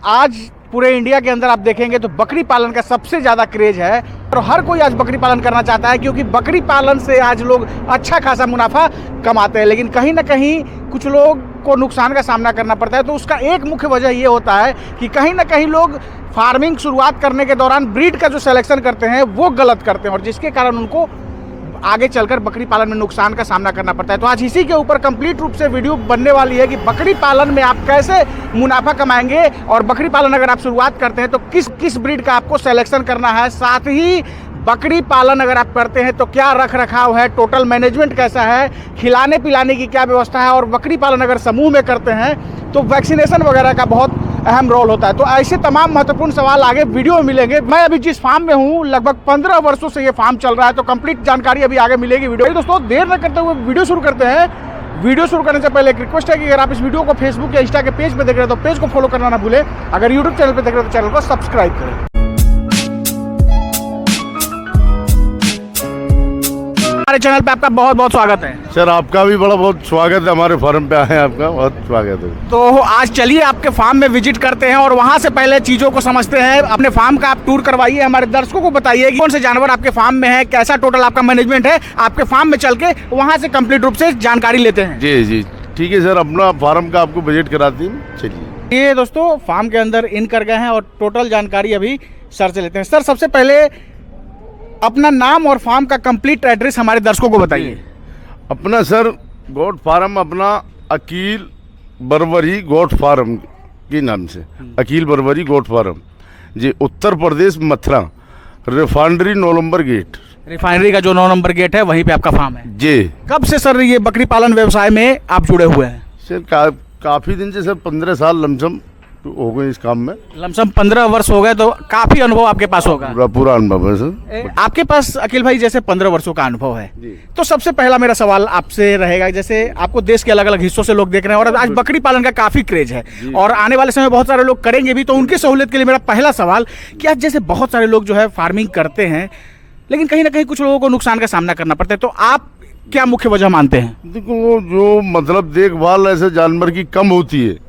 आज पूरे इंडिया के अंदर आप देखेंगे तो बकरी पालन का सबसे ज़्यादा क्रेज है और हर कोई आज बकरी पालन करना चाहता है, क्योंकि बकरी पालन से आज लोग अच्छा खासा मुनाफा कमाते हैं। लेकिन कहीं ना कहीं कुछ लोग को नुकसान का सामना करना पड़ता है। तो उसका एक मुख्य वजह ये होता है कि कहीं ना कहीं लोग फार्मिंग शुरुआत करने के दौरान ब्रीड का जो सिलेक्शन करते हैं वो गलत करते हैं और जिसके कारण उनको आगे चलकर बकरी पालन में नुकसान का सामना करना पड़ता है। तो आज इसी के ऊपर कंप्लीट रूप से वीडियो बनने वाली है कि बकरी पालन में आप कैसे मुनाफा कमाएंगे और बकरी पालन अगर आप शुरुआत करते हैं तो किस ब्रीड का आपको सिलेक्शन करना है, साथ ही बकरी पालन अगर आप करते हैं तो क्या रख रखाव है, टोटल मैनेजमेंट कैसा है, खिलाने पिलाने की क्या व्यवस्था है और बकरी पालन अगर समूह में करते हैं तो वैक्सीनेशन वगैरह का बहुत अहम रोल होता है। तो ऐसे तमाम महत्वपूर्ण सवाल आगे वीडियो में मिलेंगे। मैं अभी जिस फार्म में हूँ लगभग 15 वर्षों से ये फार्म चल रहा है, तो कंप्लीट जानकारी अभी आगे मिलेगी वीडियो। दोस्तों देर न करते हुए वीडियो शुरू करते हैं। वीडियो शुरू करने से पहले एक रिक्वेस्ट है कि अगर आप इस वीडियो को फेसबुक या इंस्टा के पेज पे देख रहे हैं तो पेज को फॉलो करना ना भूलें। अगर यूट्यूब चैनल पे देख रहे हैं तो चैनल को सब्सक्राइब करें। हमारे चैनल पे आपका बहुत बहुत स्वागत है। सर आपका भी बड़ा बहुत स्वागत है, हमारे फार्म पे आए आपका बहुत स्वागत है। तो आज चलिए आपके फार्म में विजिट करते हैं और वहां से पहले चीज़ों को समझते हैं। अपने फार्म का आप टूर करवाइए, हमारे दर्शकों को बताइए कि कौन से जानवर आपके फार्म में है, कैसा टोटल आपका मैनेजमेंट है। आपके फार्म में चल के वहां से कंप्लीट रूप से जानकारी लेते हैं। जी जी ठीक है सर, अपना फार्म का आपको विजिट कराती हूँ। चलिए ये दोस्तों फार्म के अंदर इन कर गए हैं और टोटल जानकारी अभी सर से लेते हैं। सर सबसे पहले अपना नाम और फार्म का कंप्लीट एड्रेस हमारे दर्शकों को बताइए। अपना सर गोट फार्म अपना अकील बरवरी गोट फार्म के नाम से, Akeel Barwari goat farm ji, Uttar Pradesh Mathura, refinery 9 number gate. Refinery का जो 9 नंबर गेट है वहीं पे आपका फार्म है जी। कब से सर ये बकरी पालन व्यवसाय में आप जुड़े हुए हैं? सर काफ़ी दिन से सर 15 साल लमसम हो गए इस काम में। लमसम 15 वर्ष हो गए, तो काफी अनुभव आपके पास होगा। पूरा अनुभव है सर आपके पास अखिल भाई, जैसे 15 वर्षों का अनुभव है। तो सबसे पहला मेरा सवाल आपसे रहेगा, जैसे आपको देश के अलग अलग हिस्सों से लोग देख रहे हैं और आज बकरी पालन का काफी क्रेज है और आने वाले समय बहुत सारे लोग करेंगे भी, तो उनकी सहूलियत के लिए मेरा पहला सवाल कि आज जैसे बहुत सारे लोग जो है फार्मिंग करते हैं लेकिन कहीं ना कहीं कुछ लोगों को नुकसान का सामना करना पड़ता है, तो आप क्या मुख्य वजह मानते हैं? देखो वो जो मतलब देखभाल ऐसे जानवर की कम होती है,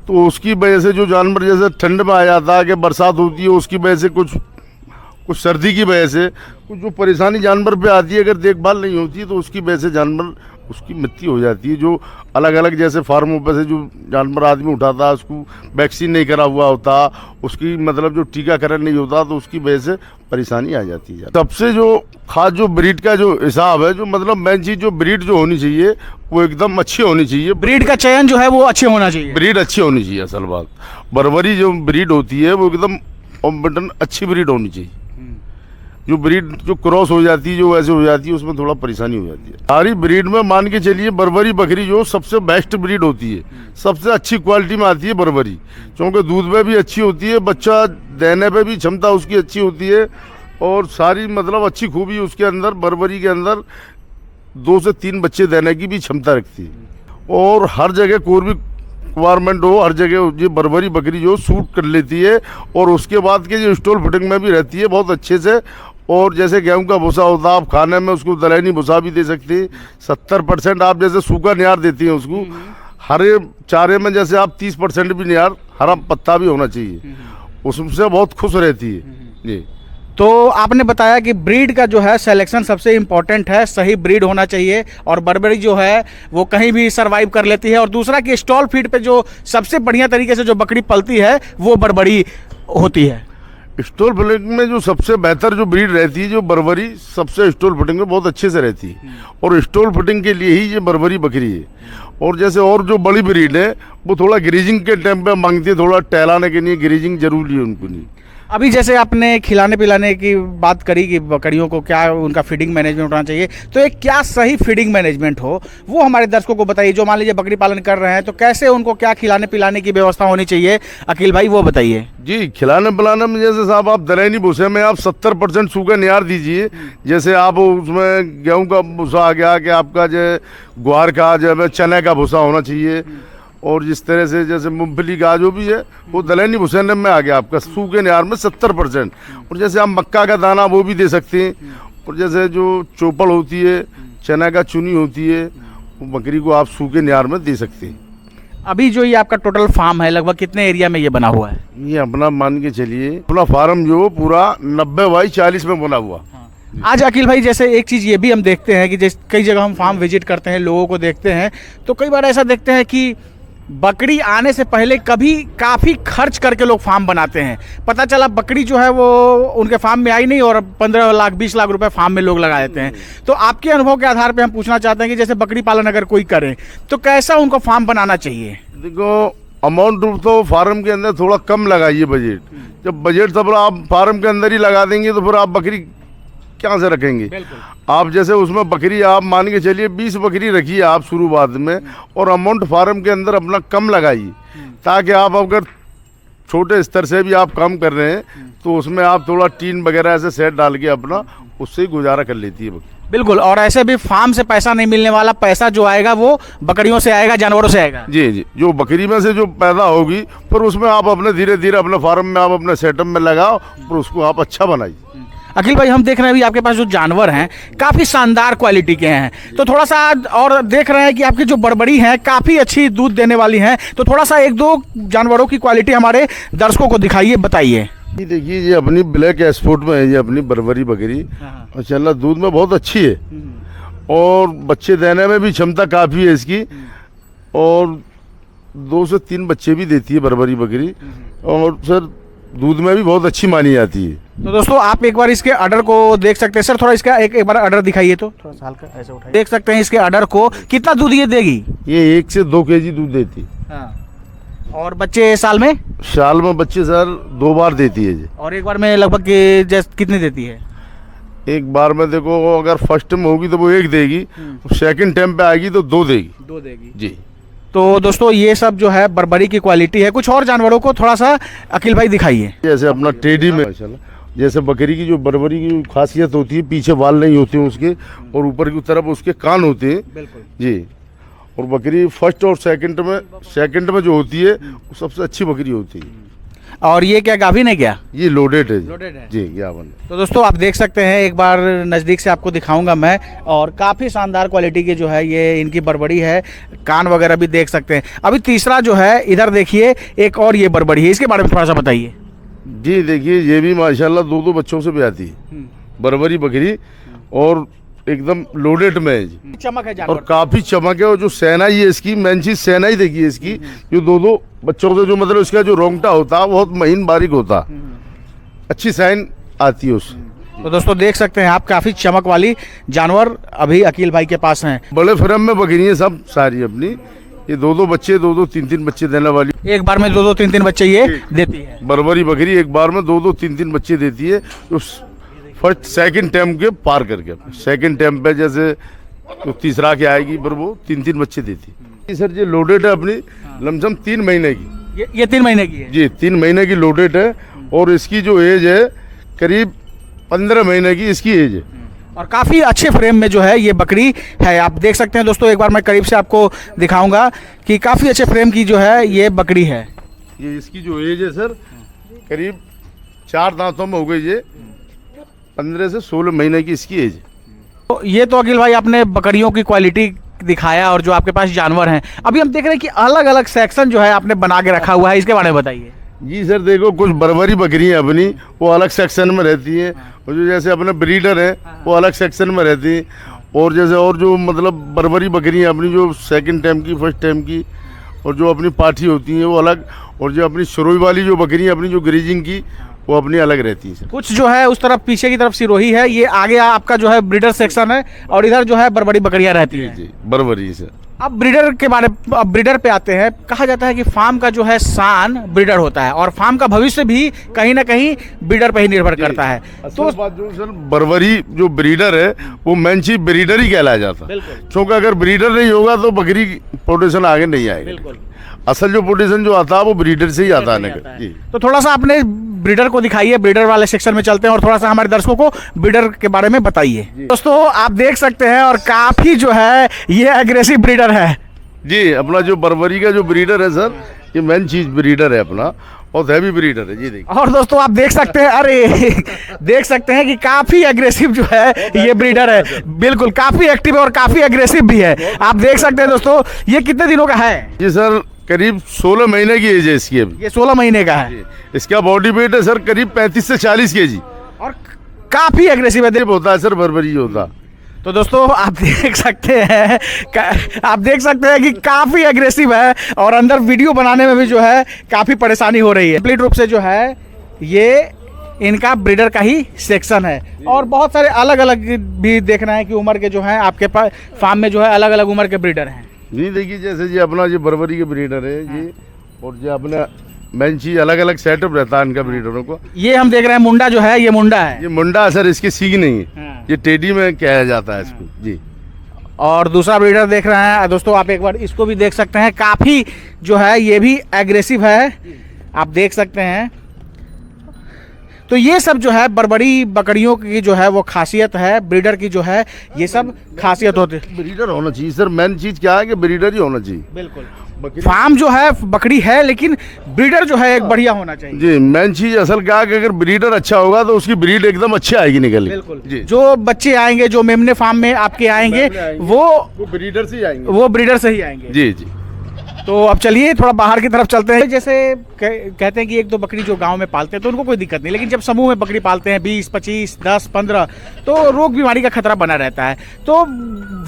तो उसकी वजह से जो जानवर जैसे ठंड में आ जाता है कि बरसात होती है, उसकी वजह से कुछ सर्दी की वजह से कुछ जो परेशानी जानवर पे आती है, अगर देखभाल नहीं होती है तो उसकी वजह से जानवर उसकी मृत्यु हो जाती है। जो अलग अलग जैसे फार्मों पर से जो जानवर आदमी उठाता है उसको वैक्सीन नहीं करा हुआ होता, उसकी मतलब जो टीकाकरण नहीं होता, तो उसकी वजह से परेशानी आ जाती है। सबसे जो खास जो ब्रीड का जो हिसाब है, जो मतलब मेन चीज़ जो ब्रीड जो होनी चाहिए वो एकदम अच्छी होनी चाहिए। ब्रीड का चयन जो है वो अच्छे होना चाहिए, ब्रीड अच्छी होनी चाहिए। असल बात बरबरी जो ब्रीड होती है वो एकदम कॉम्पिटेंट अच्छी ब्रीड होनी चाहिए। जो ब्रीड जो क्रॉस हो जाती है, जो वैसे हो जाती है, उसमें थोड़ा परेशानी हो जाती है। सारी ब्रीड में मान के चलिए बरबरी बकरी जो सबसे बेस्ट ब्रीड होती है, सबसे अच्छी क्वालिटी में आती है बरबरी, क्योंकि दूध में भी अच्छी होती है, बच्चा देने पे भी क्षमता उसकी अच्छी होती है और सारी मतलब अच्छी खूबी उसके अंदर बरबरी के अंदर 2 से 3 बच्चे देने की भी क्षमता रखती है। और हर जगह कोई भी रिक्वायरमेंट हो, हर जगह ये बरबरी बकरी जो सूट कर लेती है और उसके बाद के जो स्टॉल फिटिंग में भी रहती है बहुत अच्छे से। और जैसे गेहूं का भूसा होता है, आप खाने में उसको दलहनी भूसा भी दे सकते हैं। 70% आप जैसे सूखा नियार देती हैं उसको, हरे चारे में जैसे आप 30% भी नियार हरा पत्ता भी होना चाहिए, उससे बहुत खुश रहती है जी। तो आपने बताया कि ब्रीड का जो है सिलेक्शन सबसे इम्पोर्टेंट है, सही ब्रीड होना चाहिए और बरबरी जो है वो कहीं भी सरवाइव कर लेती है। और दूसरा कि स्टॉल फीड पे जो सबसे बढ़िया तरीके से जो बकरी पलती है वो बरबरी होती है। स्टॉल फिटिंग में जो सबसे बेहतर जो ब्रीड रहती है, जो बरबरी सबसे स्टॉल फिटिंग में बहुत अच्छे से रहती है और स्टॉल फिटिंग के लिए ही ये बरबरी बकरी है। और जैसे और जो बड़ी ब्रीड है वो थोड़ा ग्रीजिंग के टाइम पे मांगती है, थोड़ा टहलाने के लिए ग्रीजिंग जरूरी है उनको नहीं। अभी जैसे आपने खिलाने पिलाने की बात करी कि बकरियों को क्या उनका फीडिंग मैनेजमेंट होना चाहिए, तो एक क्या सही फीडिंग मैनेजमेंट हो वो हमारे दर्शकों को बताइए। जो मान लीजिए बकरी पालन कर रहे हैं तो कैसे उनको क्या खिलाने पिलाने की व्यवस्था होनी चाहिए, अखिल भाई वो बताइए। जी खिलाने पिलाने में जैसे साहब आप दलहनी भूसे में आप 70% सूखा नियार दीजिए। जैसे आप उसमें गेहूं का भूसा आ गया कि आपका जो ग्वार का जो चने का भूसा होना चाहिए, और जिस तरह से जैसे मूंगफली का जो भी है वो दलहनी भुसैन में आ गया आपका सूखे नियार में 70%। और जैसे आप मक्का का दाना वो भी दे सकते हैं, और जैसे जो चोपड़ होती है, चना का चुनी होती है, वो बकरी को आप सूखे नियार में दे सकते हैं। अभी जो ये आपका टोटल फार्म है लगभग कितने एरिया में ये बना हुआ है? ये अपना मान के चलिए अपना फार्म जो पूरा 90/40 में बना हुआ। आज अखिल भाई जैसे एक चीज़ ये भी हम देखते हैं कि जैसे कई जगह हम फार्म विजिट करते हैं, लोगों को देखते हैं, तो कई बार ऐसा देखते हैं कि बकरी आने से पहले कभी काफ़ी खर्च करके लोग फार्म बनाते हैं। पता चला बकरी जो है वो उनके फार्म में आई नहीं और 15 लाख 20 लाख रुपए फार्म में लोग लगा देते हैं। तो आपके अनुभव के आधार पे हम पूछना चाहते हैं कि जैसे बकरी पालन अगर कोई करे तो कैसा उनको फार्म बनाना चाहिए? देखो अमाउंट तो फार्म के अंदर थोड़ा कम लगाइए बजट। जब बजट सब आप फार्म के अंदर ही लगा देंगे तो फिर आप बकरी क्या से रखेंगे? आप जैसे उसमें बकरी आप मान के चलिए 20 बकरी रखिए आप शुरुआत में, और अमाउंट फार्म के अंदर अपना कम लगाइए, ताकि आप अगर छोटे स्तर से भी आप काम कर रहे हैं तो उसमें आप थोड़ा टीन वगैरह ऐसे सेट डाल के अपना उससे ही गुजारा कर लेती है बकरी। बिल्कुल, और ऐसे भी फार्म से पैसा नहीं मिलने वाला, पैसा जो आएगा वो बकरियों से आएगा, जानवरों से आएगा। जी जी, जो बकरी में से जो पैदा होगी फिर उसमें आप अपने धीरे धीरे अपने फार्म में आप अपने सेटअप में लगाओ, फिर उसको आप अच्छा बनाइए। अखिल भाई हम देख रहे हैं अभी आपके पास जो जानवर हैं काफ़ी शानदार क्वालिटी के हैं, तो थोड़ा सा और देख रहे हैं कि आपकी जो बड़बड़ी हैं काफ़ी अच्छी दूध देने वाली हैं, तो थोड़ा सा एक दो जानवरों की क्वालिटी हमारे दर्शकों को दिखाइए, बताइए। ये देखिए ये अपनी ब्लैक एक्सपोर्ट में है, ये अपनी बरबरी बकरी माशाल्लाह दूध में बहुत अच्छी है और बच्चे देने में भी क्षमता काफ़ी है इसकी, और 2 से 3 बच्चे भी देती है बरबरी बकरी, और सर दूध में भी बहुत अच्छी मानी जाती है। तो दोस्तों आप एक बार इसके अडर को देख सकते हैं। सर थोड़ा इसका एक बार अडर दिखाइए, तो थोड़ा सा हल्का ऐसे उठाइए, देख सकते हैं इसके अडर को। कितना दूध ये देगी? ये 1 से 2 केजी दूध देती है। हाँ। और बच्चे साल में बच्चे सर 2 बार देती है जी। और एक बार में लगभग कितनी देती है? एक बार में देखो अगर फर्स्ट में होगी तो वो 1 देगी, सेकंड टाइम पे आएगी तो 2 देगी जी। तो दोस्तों ये सब जो है बरबरी की क्वालिटी है। कुछ और जानवरों को थोड़ा सा अखिल भाई दिखाइए। जैसे अपना टेडी में जैसे बकरी की जो बरबरी की खासियत होती है, पीछे बाल नहीं होते हैं उसके, और ऊपर की तरफ उसके कान होते हैं। बिल्कुल जी। और बकरी फर्स्ट और सेकंड में जो होती है वो सबसे अच्छी बकरी होती है। और ये क्या गाभिन है क्या? ये लोडेड है जी, गाभिन। तो दोस्तों आप देख सकते हैं, एक बार नज़दीक से आपको दिखाऊंगा मैं, और काफ़ी शानदार क्वालिटी की जो है ये इनकी बरबड़ी है, कान वगैरह भी देख सकते हैं। अभी तीसरा जो है इधर देखिए, एक और ये बरबड़ी है, इसके बारे में थोड़ा सा बताइए। जी देखिए ये भी माशाल्लाह 2 बच्चों से भी आती है बरबरी बकरी, और एकदम लोडेड में है जी। चमक है जानवर, और काफी चमक है, और जो सेनाई है इसकी, मेन चीज सेनाई देखिए इसकी, जो 2 बच्चों से जो मतलब इसका जो रोंगटा होता है बहुत महीन बारीक होता, अच्छी साइन आती है उससे। तो दोस्तों देख सकते हैं आप, काफी चमक वाली जानवर अभी अकील भाई के पास हैं। बड़े फ्रेम में बकरी है सब सारी अपनी, ये 2 बच्चे 2 3 बच्चे देने वाली, एक बार में 2 3 बच्चे ये देती है बरबरी बकरी। एक बार में 2 3 बच्चे देती है, उस फर्स्ट सेकंड टाइम के पार करके। सेकंड टाइम पे जैसे तो तीसरा के आएगी पर वो 3 बच्चे देती है। सर ये लोडेड है अपनी, लमसम 3 महीने की। ये 3 महीने की है जी, 3 महीने की लोडेड है, और इसकी जो एज है करीब 15 महीने की इसकी एज है, और काफ़ी अच्छे फ्रेम में जो है ये बकरी है। आप देख सकते हैं दोस्तों, एक बार मैं करीब से आपको दिखाऊंगा कि काफ़ी अच्छे फ्रेम की जो है ये बकरी है। ये इसकी जो एज है सर करीब 4 दांतों में हो गई, ये 15 से 16 महीने की इसकी एज है। तो ये तो अखिल भाई आपने बकरियों की क्वालिटी दिखाया, और जो आपके पास जानवर हैं अभी हम देख रहे हैं कि अलग अलग सेक्शन जो है आपने बना के रखा हुआ है, इसके बारे में बताइए। जी सर देखो, कुछ बरबरी बकरी हैं अपनी, वो अलग सेक्शन में रहती हैं, और जो जैसे अपने ब्रीडर हैं वो अलग सेक्शन में रहती हैं, और जैसे और जो मतलब बरबरी बकरी हैं अपनी, जो सेकंड टाइम की, फर्स्ट टाइम की, और जो अपनी पाठी होती हैं वो अलग, और जो अपनी सुरोई वाली जो बकरी हैं अपनी, जो ग्रीजिंग की, वो अपनी अलग रहती है। कुछ जो है उस तरफ पीछे की तरफ सिरोही है, ये आगे आपका जो है ब्रीडर सेक्शन है, और इधर जो है बरबड़ी बकरियां रहती हैं। जी बरबरी सर। अब ब्रीडर पे आते हैं। कहा जाता है कि फार्म का जो है शान ब्रीडर होता है, और फार्म का भविष्य भी कहीं ना कहीं ब्रीडर पे ही निर्भर करता है। तो बात जो सर बरबरी जो ब्रीडर है वो मेन चीज ब्रीडर ही कहलाया जाता है, क्योंकि अगर ब्रीडर नहीं होगा तो बकरी प्रोडक्शन आगे नहीं आएगा। असल जो प्रोडक्शन जो आता है वो ब्रीडर से ही आता है। तो थोड़ा सा अपने ब्रीडर को दिखाइए, ब्रीडर वाले सेक्शन में चलते हैं, और थोड़ा सा हमारे दर्शकों को ब्रीडर के बारे में बताइए। दोस्तों आप देख सकते हैं, और काफी जो है ये एग्रेसिव ब्रीडर है जी। अपना जो बरबरी का जो ब्रीडर है सर, ये मेन चीज ब्रीडर है अपना, और हैवी ब्रीडर है जी। देखिए, और दोस्तों आप देख सकते हैं, अरे देख सकते हैं कि काफी एग्रेसिव जो है ये ब्रीडर है। बिल्कुल काफी एक्टिव है और काफी एग्रेसिव भी है। आप देख सकते हैं दोस्तों, ये कितने दिनों का है? जी सर करीब 16 महीने की एज है इसकी अभी। ये 16 महीने का है इसका बॉडी वेट है सर करीब 35 से 40 केजी। और काफी एग्रेसिव है। होता है सर, बर्बरी होता। तो दोस्तों आप देख सकते हैं कि काफी एग्रेसिव है और अंदर वीडियो बनाने में भी जो है काफी परेशानी हो रही है। कंप्लीट रूप से जो है ये इनका ब्रीडर का ही सेक्शन है और बहुत सारे अलग अलग भी देख रहे हैं कि उम्र के जो है आपके पास फार्म में जो है अलग अलग उम्र के ब्रीडर हैं। नहीं देखिए जैसे ये अपना ये बर्बरी के ब्रीडर है ये, और ये अपना मेन चीज अलग अलग सेटअप रहता है इनका ब्रीडरों को। ये हम देख रहे हैं मुंडा जो है, ये मुंडा है। ये मुंडा सर, इसकी सींग नहीं है, ये टेडी में कहा जाता है इसको जी। और दूसरा ब्रीडर देख रहे हैं दोस्तों, आप एक बार इसको भी देख सकते हैं, काफी जो है ये भी एग्रेसिव है, आप देख सकते हैं। तो ये सब जो है बर्बरी बकरियों की जो है वो खासियत है, ब्रीडर की जो है ये सब खासियत होती है। ब्रीडर होना चाहिए सर, मेन चीज क्या है कि ब्रीडर ही होना चाहिए। बिल्कुल फार्म जो है बकरी है लेकिन ब्रीडर जो है एक बढ़िया होना चाहिए जी। मेन चीज असल क्या है कि अगर ब्रीडर अच्छा होगा तो उसकी ब्रीड एकदम अच्छी आएगी निकल। बिल्कुल जी। जो बच्चे आएंगे जो मेमने फार्म में आपके आएंगे वो ब्रीडर से ही आएंगे, वो ब्रीडर से ही आएंगे जी जी। तो अब चलिए थोड़ा बाहर की तरफ चलते हैं। जैसे कहते हैं कि एक दो बकरी जो गांव में पालते हैं तो उनको कोई दिक्कत नहीं, लेकिन जब समूह में बकरी पालते हैं 20, 25, 10, 15 तो रोग बीमारी का खतरा बना रहता है। तो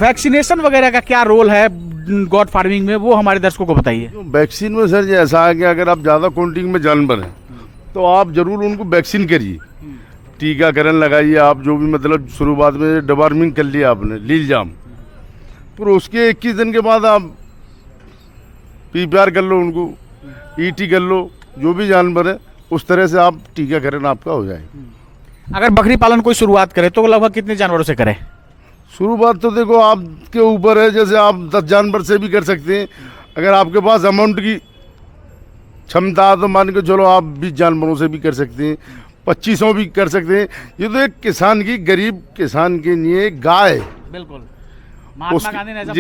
वैक्सीनेशन वगैरह का क्या रोल है गॉड फार्मिंग में, वो हमारे दर्शकों को बताइए। वैक्सीन में सर ऐसा है कि अगर आप ज़्यादा क्वांटिटी में जानवर हैं तो आप जरूर उनको वैक्सीन करिए, टीकाकरण लगाइए। आप जो भी मतलब शुरुआत में डिवार्मिंग कर लिया आपने लीलजाम, फिर उसके 21 दिन के बाद आप PPR कर लो, उनको ET कर लो, जो भी जानवर है उस तरह से आप टीकाकरण आपका हो जाए। अगर बकरी पालन कोई शुरुआत करे तो लगभग कितने जानवरों से करे? शुरुआत तो देखो आपके ऊपर है, जैसे आप 10 जानवर से भी कर सकते हैं। अगर आपके पास अमाउंट की क्षमता तो मान के चलो आप 20 जानवरों से भी कर सकते हैं, 2500 भी कर सकते हैं। ये तो एक किसान की, गरीब किसान के लिए गाय। बिल्कुल महात्मा गांधी ने ऐसा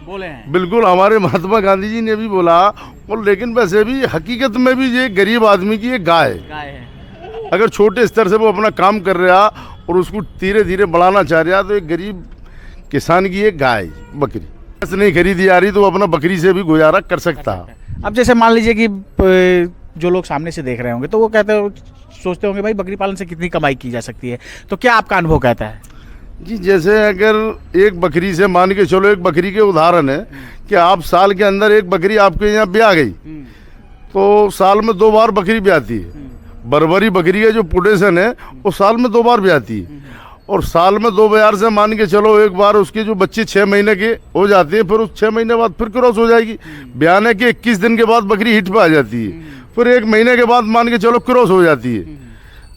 बोले हैं। बिल्कुल हमारे महात्मा गांधी जी ने भी बोला, और लेकिन वैसे भी हकीकत में भी ये गरीब आदमी की एक गाय है। अगर छोटे स्तर से वो अपना काम कर रहा और उसको धीरे धीरे बढ़ाना चाह रहा तो एक गरीब किसान की एक गाय बकरी ऐसे नहीं खरीदी जा रही तो वो अपना बकरी से भी गुजारा कर सकता है। अब जैसे मान लीजिए कि जो लोग सामने से देख रहे होंगे तो वो सोचते होंगे भाई बकरी पालन से कितनी कमाई की जा सकती है, तो क्या आपका अनुभव कहता है? जी जैसे अगर एक बकरी से मान के चलो, एक बकरी के उदाहरण है कि आप साल के अंदर एक बकरी आपके यहाँ ब्याह गई तो साल में 2 बार बकरी ब्याहती है। बर्बरी बकरी का जो पोटेशन है वो साल में 2 बार ब्याहती है, और साल में 2 बार से मान के चलो एक बार उसके जो बच्चे 6 महीने के हो जाते हैं, फिर उस 6 महीने बाद फिर क्रॉस हो जाएगी। ब्याहने के 21 दिन के बाद बकरी हिट पे आ जाती है, फिर 1 महीने के बाद मान के चलो क्रॉस हो जाती है।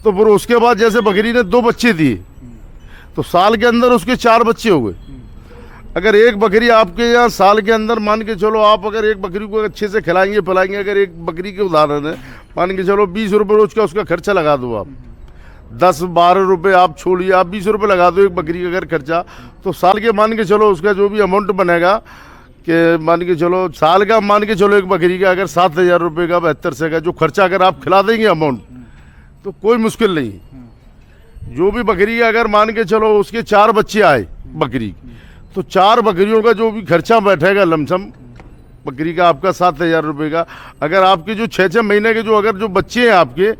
तो फिर उसके बाद जैसे बकरी ने 2 बच्चे दिए तो साल के अंदर उसके 4 बच्चे हो गए। अगर एक बकरी आपके यहाँ साल के अंदर मान के चलो, आप अगर एक बकरी को अच्छे से खिलाएंगे पिलाएंगे, अगर एक बकरी के उदाहरण है मान के चलो 20 रुपये रोज का उसका खर्चा लगा दो आप, 10-12 रुपये आप छोड़िए, आप 20 रुपये लगा दो एक बकरी का अगर खर्चा, तो साल के मान के चलो उसका जो भी अमाउंट बनेगा कि मान के चलो साल का मान के चलो एक बकरी का अगर 7,000 रुपये का 7200 का जो खर्चा अगर आप खिला देंगे अमाउंट तो कोई मुश्किल नहीं। जो भी बकरी का अगर मान के चलो उसके 4 बच्चे आए बकरी, तो 4 बकरियों का जो भी खर्चा बैठेगा लमसम बकरी का आपका 7,000 रुपये का। अगर आपके जो 6-6 महीने के जो अगर जो बच्चे हैं आपके,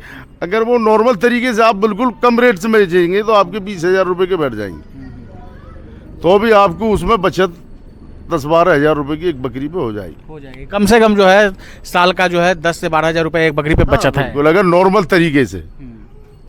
अगर वो नॉर्मल तरीके से आप बिल्कुल कम रेट से बेचेंगे तो आपके 20,000 रुपये के बैठ जाएंगे, तो भी आपको उसमें बचत 10-12 हज़ार रुपये की एक बकरी पे हो जाएगी। कम से कम जो है साल का जो है 10 से 12 हज़ार रुपये एक बकरी पे बचत है बिल्कुल, अगर नॉर्मल तरीके से,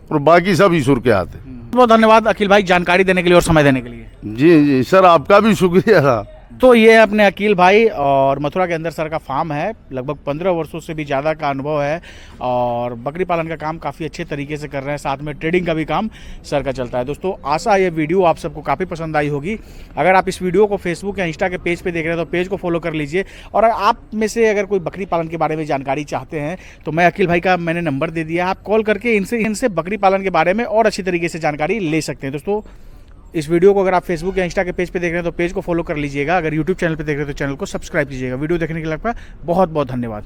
और बाकी सब ईश्वर के हाथ है। बहुत धन्यवाद अखिल भाई जानकारी देने के लिए और समय देने के लिए। जी जी सर, आपका भी शुक्रिया। तो ये अपने अकील भाई और मथुरा के अंदर सर का फार्म है, लगभग 15 वर्षों से भी ज़्यादा का अनुभव है और बकरी पालन का काम काफ़ी अच्छे तरीके से कर रहे हैं, साथ में ट्रेडिंग का भी काम सर का चलता है। दोस्तों आशा ये वीडियो आप सबको काफ़ी पसंद आई होगी। अगर आप इस वीडियो को फेसबुक या इंस्टा के पेज पे देख रहे हैं तो पेज को फॉलो कर लीजिए, और आप में से अगर कोई बकरी पालन के बारे में जानकारी चाहते हैं तो मैं अकील भाई का मैंने नंबर दे दिया, आप कॉल करके इनसे बकरी पालन के बारे में और अच्छी तरीके से जानकारी ले सकते हैं। दोस्तों इस वीडियो को अगर आप फेसबुक या इंस्टा के पेज पे देख रहे हैं तो पेज को फॉलो कर लीजिएगा, अगर यूट्यूब चैनल पे देख रहे हैं तो चैनल को सब्सक्राइब कीजिएगा। वीडियो देखने के लिए आपका बहुत बहुत धन्यवाद।